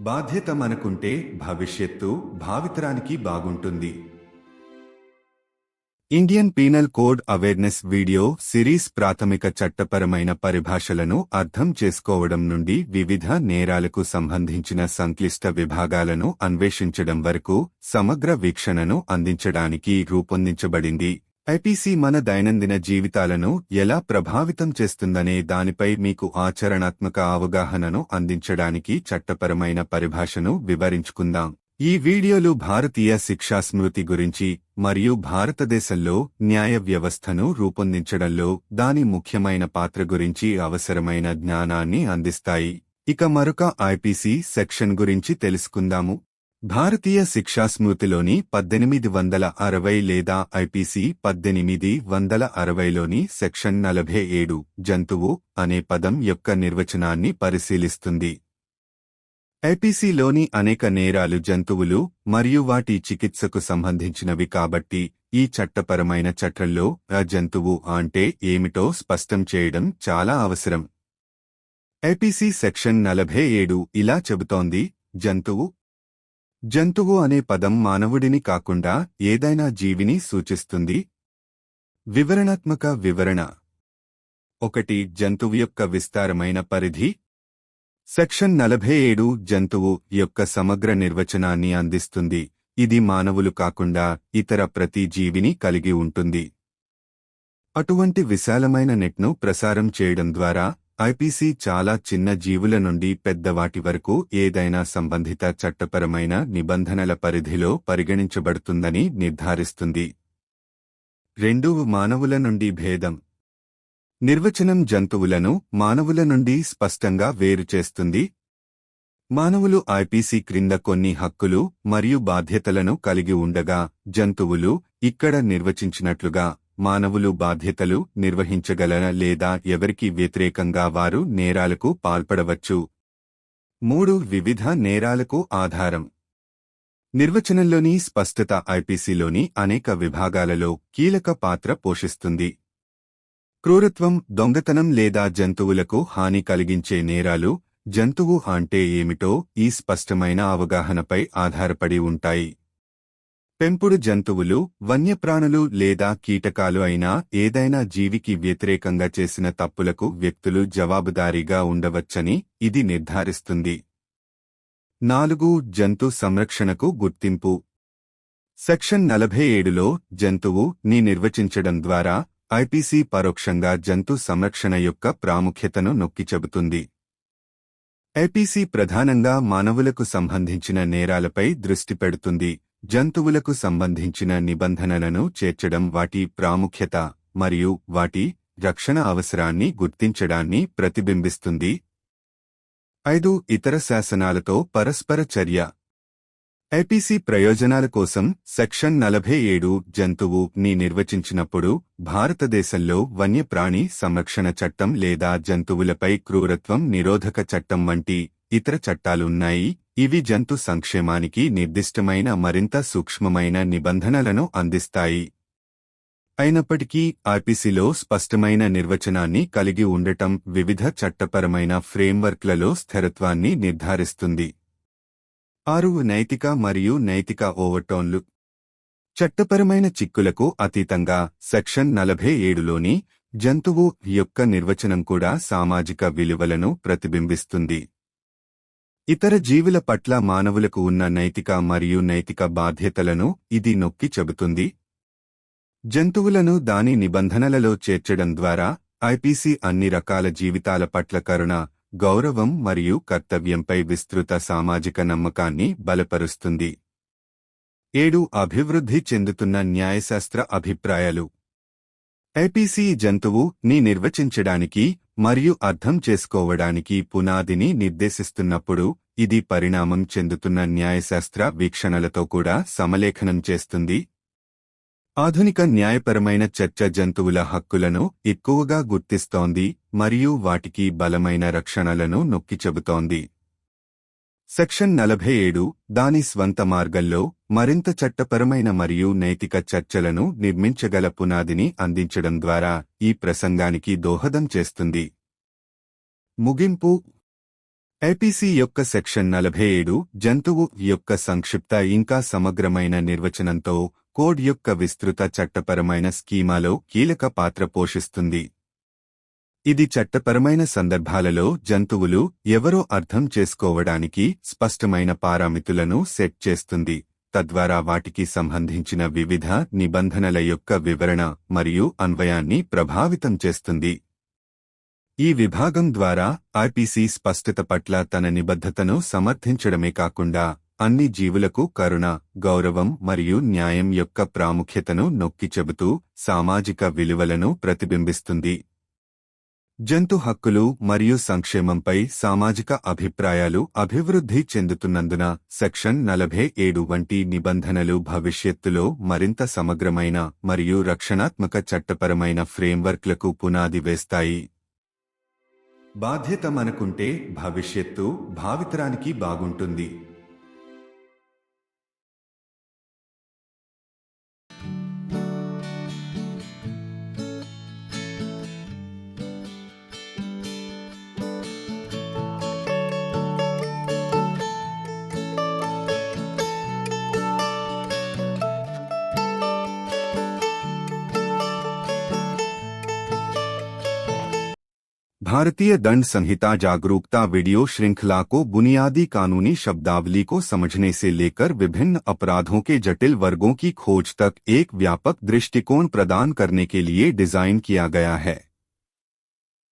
బాధ్యత మనకుంటే భవిష్యత్తు భావితరానికి బాగుంటుంది. Indian penal code awareness video series ప్రాథమిక చట్టపరమైన పరిభాషలను అర్థం చేసుకోవడం నుండి వివిధ నేరాలకు సంబంధించిన సంక్లిష్ట విభాగాలను అన్వేషించడం వరకు సమగ్ర వీక్షణను అందించడానికి రూపొందించబడింది. ఐపీసీ మన దైనందిన జీవితాలను ఎలా ప్రభావితం చేస్తుందనే దానిపై మీకు ఆచరణాత్మక అవగాహనను అందించడానికి చట్టపరమైన పరిభాషను వివరించుకుందాం. ఈ వీడియోలు భారతీయ శిక్షా స్మృతి గురించి మరియు భారతదేశంలో న్యాయ వ్యవస్థను రూపొందించడంలో దాని ముఖ్యమైన పాత్ర గురించి అవసరమైన జ్ఞానాన్ని అందిస్తాయి. ఇక మరొక ఐపీసీ సెక్షన్ గురించి తెలుసుకుందాము. భారతీయ శిక్షా స్మృతిలోని 1860 లేదా ఐపీసీ 1860లోని సెక్షన్ 47 జంతువు అనే పదం యొక్క నిర్వచనాన్ని పరిశీలిస్తుంది. ఐపీసీలోని అనేక నేరాలు జంతువులు మరియు వాటి చికిత్సకు సంబంధించినవి కాబట్టి ఈ చట్టపరమైన చట్టంలో ఆ జంతువు అంటే ఏమిటో స్పష్టం చేయడం చాలా అవసరం. ఐపీసీ సెక్షన్ 47 ఇలా చెబుతోంది: జంతువు అనే పదం మానవుడిని కాకుండా ఏదైనా జీవిని సూచిస్తుంది. వివరణాత్మక వివరణ 1. జంతువు యొక్క విస్తారమైన పరిధి. సెక్షన్ 47 జంతువు యొక్క సమగ్ర నిర్వచనాన్ని అందిస్తుంది. ఇది మానవులు కాకుండా ఇతర ప్రతి జీవిని కలిగి ఉంటుంది. అటువంటి విశాలమైన నెట్ను ప్రసారం చేయడం ద్వారా ఐపీసీ చాలా చిన్న జీవుల నుండి పెద్దవాటి వరకు ఏదైనా సంబంధిత చట్టపరమైన నిబంధనల పరిధిలో పరిగణించబడుతుందని నిర్ధారిస్తుంది. 2. మానవుల నుండి భేదం. నిర్వచనం జంతువులను మానవుల నుండి స్పష్టంగా వేరుచేస్తుంది. మానవులు ఐపీసీ క్రింద కొన్ని హక్కులు మరియు బాధ్యతలను కలిగి ఉండగా, జంతువులు ఇక్కడ నిర్వచించినట్లుగా మానవులు బాధ్యతలు నిర్వహించగల లేదా ఎవరికి వ్యతిరేకంగా వారు నేరాలకు పాల్పడవచ్చు. 3. వివిధ నేరాలకు ఆధారం. నిర్వచనంలోని స్పష్టత ఐపీసీలోని అనేక విభాగాలలో కీలక పాత్ర పోషిస్తుంది. క్రూరత్వం, దొంగతనం లేదా జంతువులకు హాని కలిగించే నేరాలు జంతువు అంటే ఏమిటో ఈ స్పష్టమైన అవగాహనపై ఆధారపడి ఉంటాయి. పెంపుడు జంతువులు, వన్యప్రాణులు లేదా కీటకాలు అయినా ఏదైనా జీవికి వ్యతిరేకంగా చేసిన తప్పులకు వ్యక్తులు జవాబుదారీగా ఉండవచ్చని ఇది నిర్ధారిస్తుంది. 4. జంతు సంరక్షణకు గుర్తింపు. సెక్షన్ 47లో జంతువు ని నిర్వచించడం ద్వారా ఐపీసీ పరోక్షంగా జంతు సంరక్షణ యొక్క ప్రాముఖ్యతను నొక్కి చెబుతుంది. ఐపీసీ ప్రధానంగా మానవులకు సంబంధించిన నేరాలపై దృష్టి పెడుతుంది. జంతువులకు సంబంధించిన నిబంధనలను చేర్చడం వాటి ప్రాముఖ్యత మరియు వాటి రక్షణ అవసరాన్ని గుర్తించడాన్ని ప్రతిబింబిస్తుంది. 5. ఇతర శాసనాలతో పరస్పర చర్య. ఐపీసీ ప్రయోజనాల కోసం సెక్షన్ 47 జంతువు ని నిర్వచించినప్పుడు భారతదేశంలో వన్యప్రాణి సంరక్షణ చట్టం లేదా జంతువులపై క్రూరత్వం నిరోధక చట్టం వంటి ఇతర చట్టాలున్నాయి. ఇవి జంతు సంక్షేమానికి నిర్దిష్టమైన మరింత సూక్ష్మమైన నిబంధనలను అందిస్తాయి. అయినప్పటికీ ఐపీసీలో స్పష్టమైన నిర్వచనాన్ని కలిగి ఉండటం వివిధ చట్టపరమైన ఫ్రేమ్వర్క్లలో స్థిరత్వాన్ని నిర్ధారిస్తుంది. 6. నైతిక మరియు నైతిక ఓవర్టోన్లు. చట్టపరమైన చిక్కులకు అతీతంగా సెక్షన్ 47లోని జంతువు యొక్క నిర్వచనం కూడా సామాజిక విలువలను ప్రతిబింబిస్తుంది. ఇతర జీవుల పట్ల మానవులకు ఉన్న నైతిక మరియు నైతిక బాధ్యతలను ఇది నొక్కి చెబుతుంది. జంతువులను దాని నిబంధనలలో చేర్చడం ద్వారా ఐపీసీ అన్ని రకాల జీవితాల పట్ల కరుణ, గౌరవం మరియు కర్తవ్యంపై విస్తృత సామాజిక నమ్మకాన్ని బలపరుస్తుంది. 7. అభివృద్ధి చెందుతున్న న్యాయశాస్త్ర అభిప్రాయాలు. ఐపీసీ జంతువు ని నిర్వచించడానికి మరియు అర్థం చేసుకోవడానికి పునాదిని నిర్దేశిస్తున్నప్పుడు ఇది పరిణామం చెందుతున్న న్యాయశాస్త్ర వీక్షణలతో కూడా సమలేఖనం చేస్తుంది. ఆధునిక న్యాయపరమైన చర్చ జంతువుల హక్కులను ఎక్కువగా గుర్తిస్తోంది మరియు వాటికి బలమైన రక్షణలను నొక్కి చెబుతోంది. సెక్షన్ 47 దాని స్వంత మార్గంలో మరింత చట్టపరమైన మరియు నైతిక చర్చలను నిర్మించగల పునాదిని అందించడం ద్వారా ఈ ప్రసంగానికి దోహదం చేస్తుంది. ముగింపు. ఐపీసీ యొక్క సెక్షన్ 47 జంతువు యొక్క సంక్షిప్త ఇంకా సమగ్రమైన నిర్వచనంతో కోడ్ యొక్క విస్తృత చట్టపరమైన స్కీమాలో కీలక పాత్ర పోషిస్తుంది. ఇది చట్టపరమైన సందర్భాలలో జంతువులు ఎవరో అర్థం చేసుకోవడానికి స్పష్టమైన పారామితులను సెట్ చేస్తుంది, తద్వారా వాటికి సంబంధించిన వివిధ నిబంధనల యొక్క వివరణ మరియు అన్వయాన్ని ప్రభావితం చేస్తుంది. ఈ విభాగం ద్వారా ఐపీసీ స్పష్టత పట్ల తన నిబద్ధతను సమర్థించడమే కాకుండా అన్ని జీవులకు కరుణ, గౌరవం మరియు న్యాయం యొక్క ప్రాముఖ్యతను నొక్కి చెబుతూ సామాజిక విలువలను ప్రతిబింబిస్తుంది. జంతు హక్కులు మరియు సంక్షేమంపై సామాజిక అభిప్రాయాలు అభివృద్ధి చెందుతున్నందున సెక్షన్ 47 వంటి నిబంధనలు భవిష్యత్తులో మరింత సమగ్రమైన మరియు రక్షణాత్మక చట్టపరమైన ఫ్రేమ్వర్క్లకు పునాది వేస్తాయి. బాధ్యత మనకుంటే భవిష్యత్తు భావితరానికి బాగుంటుంది. भारतीय दंड संहिता जागरूकता वीडियो श्रृंखला को बुनियादी कानूनी शब्दावली को समझने से लेकर विभिन्न अपराधों के जटिल वर्गों की खोज तक एक व्यापक दृष्टिकोण प्रदान करने के लिए डिजाइन किया गया है।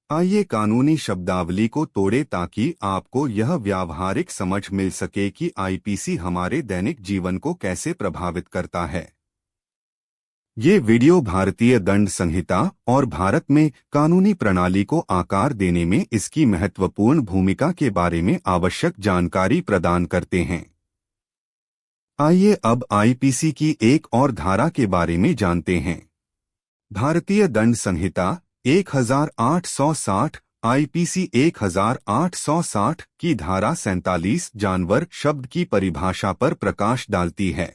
आइए कानूनी शब्दावली को तोड़े ताकि आपको यह व्यावहारिक समझ मिल सके कि आईपीसी हमारे दैनिक जीवन को कैसे प्रभावित करता है। ये वीडियो भारतीय दंड संहिता और भारत में कानूनी प्रणाली को आकार देने में इसकी महत्वपूर्ण भूमिका के बारे में आवश्यक जानकारी प्रदान करते हैं। आइए अब आईपीसी की एक और धारा के बारे में जानते हैं। भारतीय दंड संहिता 1860 आईपीसी 1860 की धारा 47 जानवर शब्द की परिभाषा पर प्रकाश डालती है।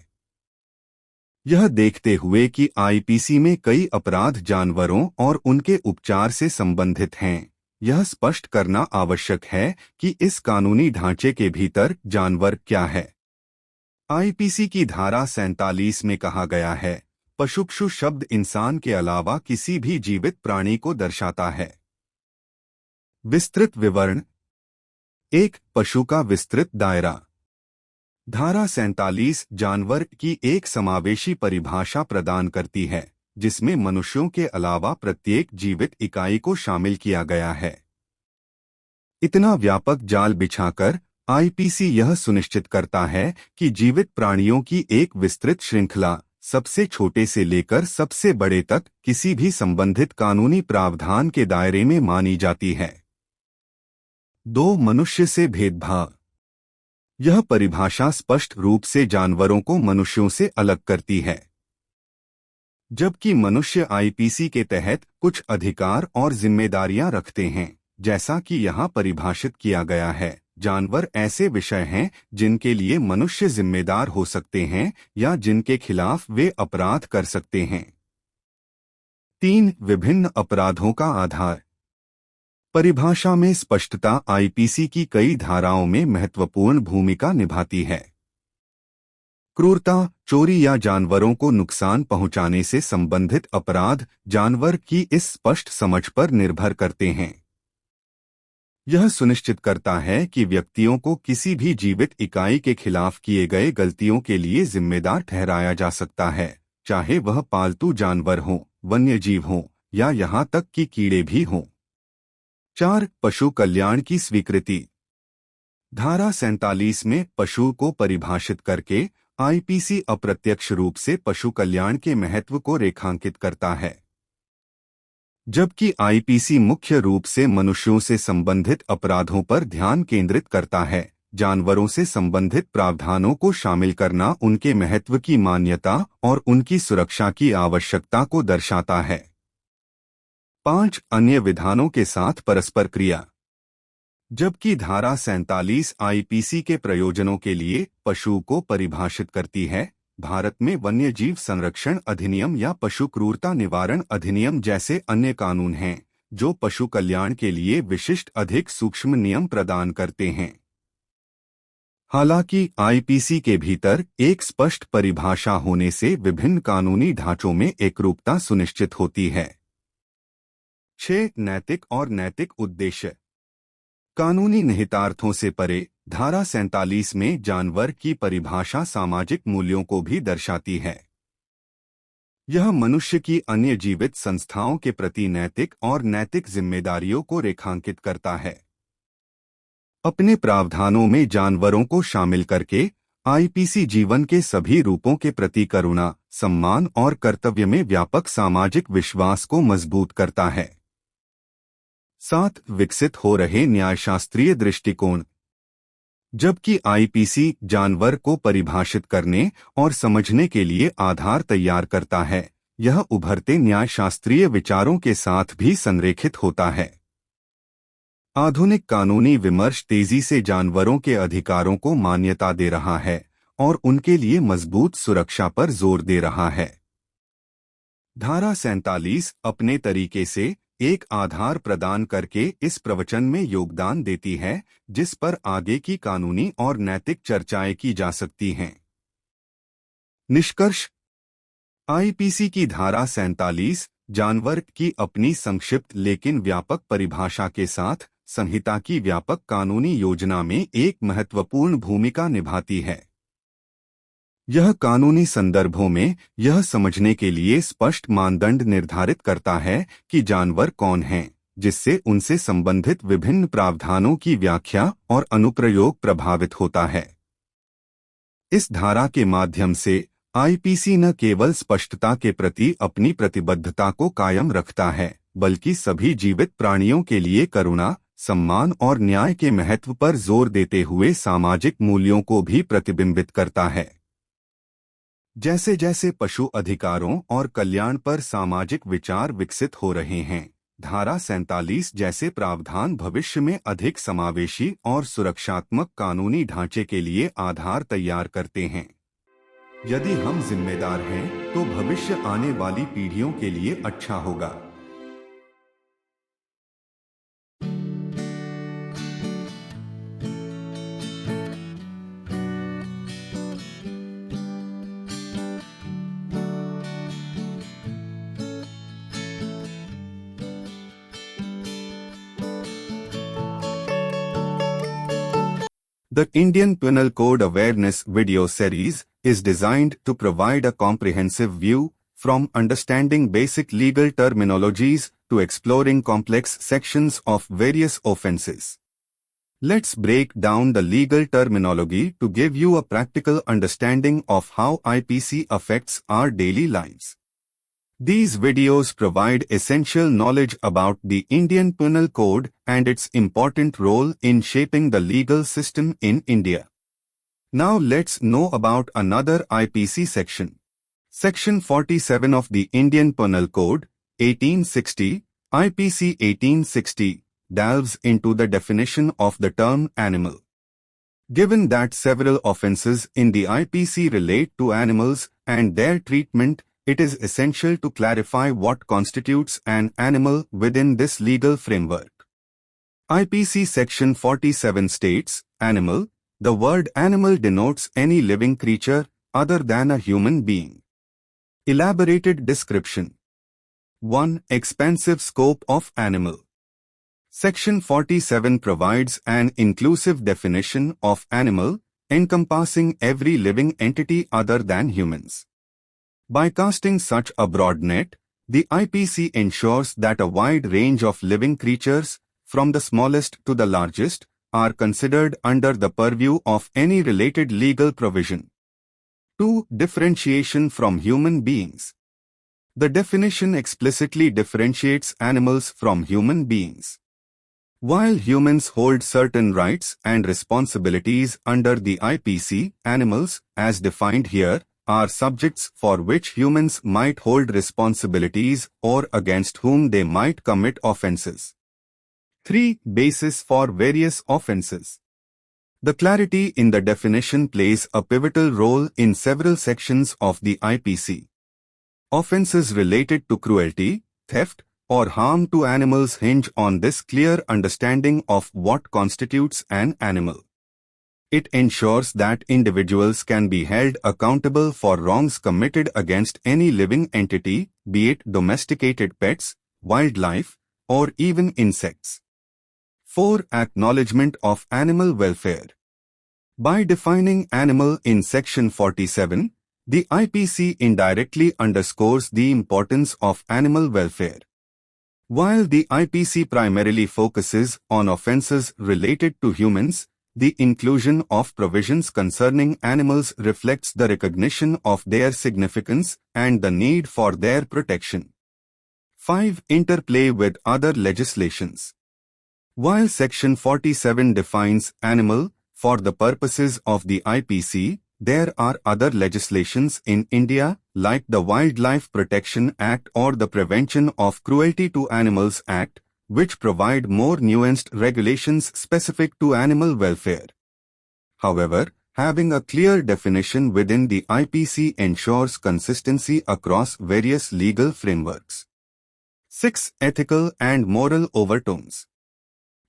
यह देखते हुए कि आईपीसी में कई अपराध जानवरों और उनके उपचार से संबंधित हैं, यह स्पष्ट करना आवश्यक है कि इस कानूनी ढांचे के भीतर जानवर क्या है। आईपीसी की धारा 47 में कहा गया है, पशुक्षु शब्द इंसान के अलावा किसी भी जीवित प्राणी को दर्शाता है। विस्तृत विवरण। 1. पशु का विस्तृत दायरा। धारा 47 जानवर की एक समावेशी परिभाषा प्रदान करती है, जिसमें मनुष्यों के अलावा प्रत्येक जीवित इकाई को शामिल किया गया है। इतना व्यापक जाल बिछाकर आईपीसी यह सुनिश्चित करता है कि जीवित प्राणियों की एक विस्तृत श्रृंखला सबसे छोटे से लेकर सबसे बड़े तक किसी भी संबंधित कानूनी प्रावधान के दायरे में मानी जाती है। 2. मनुष्य से भेदभाव। यह परिभाषा स्पष्ट रूप से जानवरों को मनुष्यों से अलग करती है। जबकि मनुष्य आईपीसी के तहत कुछ अधिकार और जिम्मेदारियां रखते हैं, जैसा कि यहाँ परिभाषित किया गया है, जानवर ऐसे विषय हैं जिनके लिए मनुष्य जिम्मेदार हो सकते हैं या जिनके खिलाफ वे अपराध कर सकते हैं। 3. विभिन्न अपराधों का आधार। परिभाषा में स्पष्टता आईपीसी की कई धाराओं में महत्वपूर्ण भूमिका निभाती है। क्रूरता, चोरी या जानवरों को नुकसान पहुंचाने से संबंधित अपराध जानवर की इस स्पष्ट समझ पर निर्भर करते हैं। यह सुनिश्चित करता है कि व्यक्तियों को किसी भी जीवित इकाई के खिलाफ किए गए गलतियों के लिए जिम्मेदार ठहराया जा सकता है, चाहे वह पालतू जानवर हों, वन्यजीव हों या यहाँ तक कि कीड़े भी हों। 4. पशु कल्याण की स्वीकृति। धारा 47 में पशु को परिभाषित करके आईपीसी अप्रत्यक्ष रूप से पशु कल्याण के महत्व को रेखांकित करता है। जबकि आईपीसी मुख्य रूप से मनुष्यों से संबंधित अपराधों पर ध्यान केंद्रित करता है, जानवरों से संबंधित प्रावधानों को शामिल करना उनके महत्व की मान्यता और उनकी सुरक्षा की आवश्यकता को दर्शाता है। 5. अन्य विधानों के साथ परस्पर क्रिया। जबकि धारा 47 आईपीसी के प्रयोजनों के लिए पशु को परिभाषित करती है, भारत में वन्यजीव संरक्षण अधिनियम या पशु क्रूरता निवारण अधिनियम जैसे अन्य कानून हैं जो पशु कल्याण के लिए विशिष्ट अधिक सूक्ष्म नियम प्रदान करते हैं। हालांकि आईपीसी के भीतर एक स्पष्ट परिभाषा होने से विभिन्न कानूनी ढांचों में एकरूपता सुनिश्चित होती है। 6. नैतिक और नैतिक उद्देश्य। कानूनी निहितार्थों से परे धारा 47 में जानवर की परिभाषा सामाजिक मूल्यों को भी दर्शाती है। यह मनुष्य की अन्य जीवित संस्थाओं के प्रति नैतिक और नैतिक जिम्मेदारियों को रेखांकित करता है। अपने प्रावधानों में जानवरों को शामिल करके आईपीसी जीवन के सभी रूपों के प्रति करुणा, सम्मान और कर्तव्य में व्यापक सामाजिक विश्वास को मजबूत करता है। 7. विकसित हो रहे न्यायशास्त्रीय दृष्टिकोण। जबकि आईपीसी जानवर को परिभाषित करने और समझने के लिए आधार तैयार करता है, यह उभरते न्यायशास्त्रीय विचारों के साथ भी संरेखित होता है। आधुनिक कानूनी विमर्श तेजी से जानवरों के अधिकारों को मान्यता दे रहा है और उनके लिए मजबूत सुरक्षा पर जोर दे रहा है। धारा 47 अपने तरीके से एक आधार प्रदान करके इस प्रवचन में योगदान देती है, जिस पर आगे की कानूनी और नैतिक चर्चाएं की जा सकती हैं। निष्कर्ष। आईपीसी की धारा 47 जानवर की अपनी संक्षिप्त लेकिन व्यापक परिभाषा के साथ संहिता की व्यापक कानूनी योजना में एक महत्वपूर्ण भूमिका निभाती है। यह कानूनी संदर्भों में यह समझने के लिए स्पष्ट मानदंड निर्धारित करता है कि जानवर कौन हैं, जिससे उनसे संबंधित विभिन्न प्रावधानों की व्याख्या और अनुप्रयोग प्रभावित होता है। इस धारा के माध्यम से आईपीसी न केवल स्पष्टता के प्रति अपनी प्रतिबद्धता को कायम रखता है, बल्कि सभी जीवित प्राणियों के लिए करुणा, सम्मान और न्याय के महत्व पर जोर देते हुए सामाजिक मूल्यों को भी प्रतिबिंबित करता है। जैसे जैसे पशु अधिकारों और कल्याण पर सामाजिक विचार विकसित हो रहे हैं, धारा 47 जैसे प्रावधान भविष्य में अधिक समावेशी और सुरक्षात्मक कानूनी ढांचे के लिए आधार तैयार करते हैं। यदि हम जिम्मेदार हैं, तो भविष्य आने वाली पीढ़ियों के लिए अच्छा होगा। The Indian Penal Code Awareness video series is designed to provide a comprehensive view, from understanding basic legal terminologies to exploring complex sections of various offences. Let's break down the legal terminology to give you a practical understanding of how IPC affects our daily lives. These videos provide essential knowledge about the Indian Penal Code and its important role in shaping the legal system in India. Now let's know about another IPC section. Section 47 of the Indian Penal Code, 1860, IPC 1860, delves into the definition of the term animal. Given that several offences in the IPC relate to animals and their treatment, it is essential to clarify what constitutes an animal within this legal framework. IPC Section 47 states, animal. The word animal denotes any living creature other than a human being. Elaborated description. 1. Expansive scope of animal. Section 47 provides an inclusive definition of animal, encompassing every living entity other than humans. By casting such a broad net, the IPC ensures that a wide range of living creatures, from the smallest to the largest, are considered under the purview of any related legal provision. 2. Differentiation from human beings. The definition explicitly differentiates animals from human beings. While humans hold certain rights and responsibilities under the IPC, animals, as defined here, are subjects for which humans might hold responsibilities or against whom they might commit offences. 3. Basis for various offences. The clarity in the definition plays a pivotal role in several sections of the IPC. Offences related to cruelty, theft, or harm to animals hinge on this clear understanding of what constitutes an animal. It ensures that individuals can be held accountable for wrongs committed against any living entity, be it domesticated pets, wildlife, or even insects. 4. Acknowledgement of animal welfare. By defining animal in Section 47, the IPC indirectly underscores the importance of animal welfare. While the IPC primarily focuses on offences related to humans, the inclusion of provisions concerning animals reflects the recognition of their significance and the need for their protection. 5. Interplay with other legislations. While Section 47 defines animal for the purposes of the IPC, there are other legislations in India, like the Wildlife Protection Act or the Prevention of Cruelty to Animals Act, which provide more nuanced regulations specific to animal welfare. However, having a clear definition within the IPC ensures consistency across various legal frameworks. 6. Ethical and moral overtones.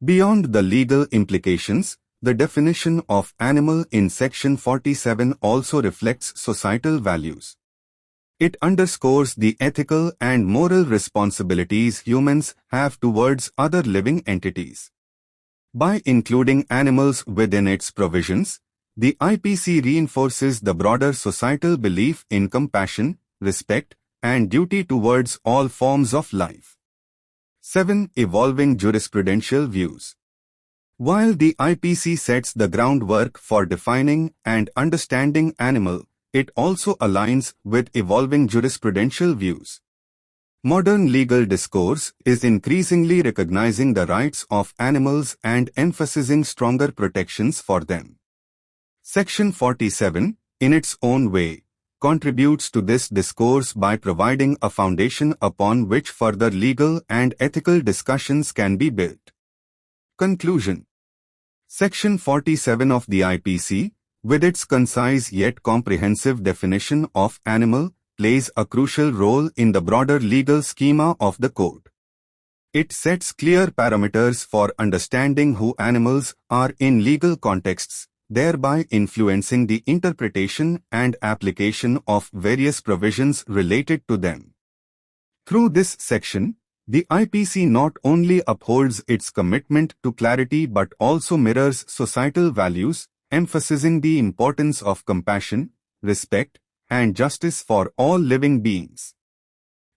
Beyond the legal implications, the definition of animal in Section 47 also reflects societal values. It underscores the ethical and moral responsibilities humans have towards other living entities. By including animals within its provisions, the IPC reinforces the broader societal belief in compassion, respect, and duty towards all forms of life. 7. Evolving jurisprudential views. While the IPC sets the groundwork for defining and understanding animal, it also aligns with evolving jurisprudential views. Modern legal discourse is increasingly recognizing the rights of animals and emphasizing stronger protections for them. Section 47, in its own way, contributes to this discourse by providing a foundation upon which further legal and ethical discussions can be built. Conclusion. Section 47 of the IPC, with its concise yet comprehensive definition of animal, plays a crucial role in the broader legal schema of the code. It sets clear parameters for understanding who animals are in legal contexts, thereby influencing the interpretation and application of various provisions related to them. Through this section, the IPC not only upholds its commitment to clarity but also mirrors societal values, emphasizing the importance of compassion, respect, and justice for all living beings.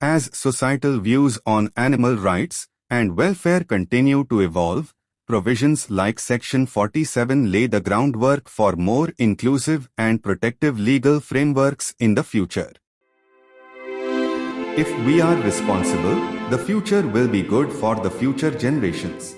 As societal views on animal rights and welfare continue to evolve, provisions like Section 47 lay the groundwork for more inclusive and protective legal frameworks in the future. If we are responsible, the future will be good for the future generations.